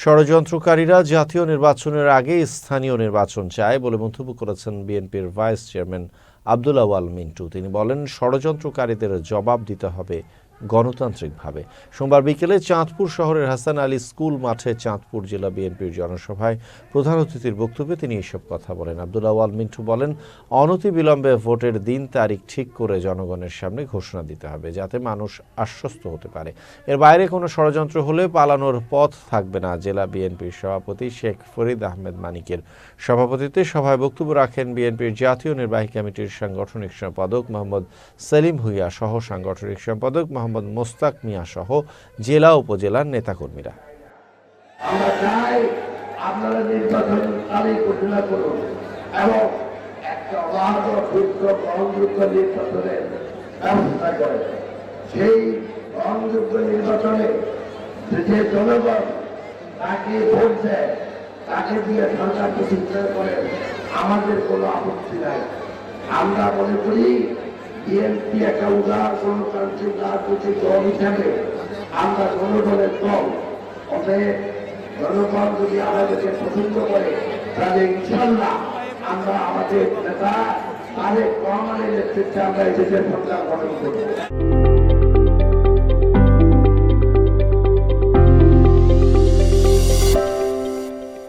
ষড়যন্ত্রকারীরা জাতীয় নির্বাচনের আগে স্থানীয় নির্বাচন চায় বলে মন্তব্য করেছেন বিএনপির ভাইস চেয়ারম্যান আব্দুল আওয়াল মিন্টু। তিনি বলেন, ষড়যন্ত্রকারীদের জবাব দিতে হবে গণতান্ত্রিকভাবে। সোমবার বিকেলে চাঁদপুর শহরের হাসান আলী স্কুল মাঠে চাঁদপুর জেলা বিএনপির জনসভায় প্রধান অতিথির বক্তব্যে তিনি এসব কথা বলেন। আব্দুল আওয়াল মিন্টু বলেন, অনতিবিলম্বে ভোটের দিন তারিখ ঠিক করে জনগণের সামনে ঘোষণা দিতে হবে, যাতে মানুষ আশ্বস্ত হতে পারে। এর বাইরে কোনো ষড়যন্ত্র হলে পালানোর পথ থাকবে না। জেলা বিএনপির সভাপতি শেখ ফরিদ আহমেদ মানিকের সভাপতিত্বে সভায় বক্তব্য রাখেন বিএনপির জাতীয় নির্বাহী কমিটির সাংগঠনিক সম্পাদক মোহাম্মদ সেলিম ভুঁইয়া সহ সাংগঠনিক সম্পাদক মোহাম্মদ মোস্তাক মিয়া সহ জেলা উপজেলার নেতাকর্মীরা। আমরা চাই আপনারা নির্বাচন তারিখ ঘোষণা করুন এবং একটা অবাধ সুস্থ গ্রহণযোগ্য নির্বাচনের ব্যবস্থা করেন। সেই গ্রহণযোগ্য নির্বাচনে যে জনগণ তাকে ভোট দেয়, তাকে দিয়ে সরকার প্রতিষ্ঠা করেন, আমাদের কোনো আপত্তি নাই। আমরা মনে করি বিএনপি একটা উদার গণতান্ত্রিক রাজনৈতিক দল হিসাবে আমরা জনগণের দল। অতএব জনগণ যদি আমাদেরকে পছন্দ করে তাহলে ইনশাল্লাহ আমরা আমাদের নেতা তারেক রহমানের নেতৃত্বে আমরা এই দেশের সরকার গঠন করব।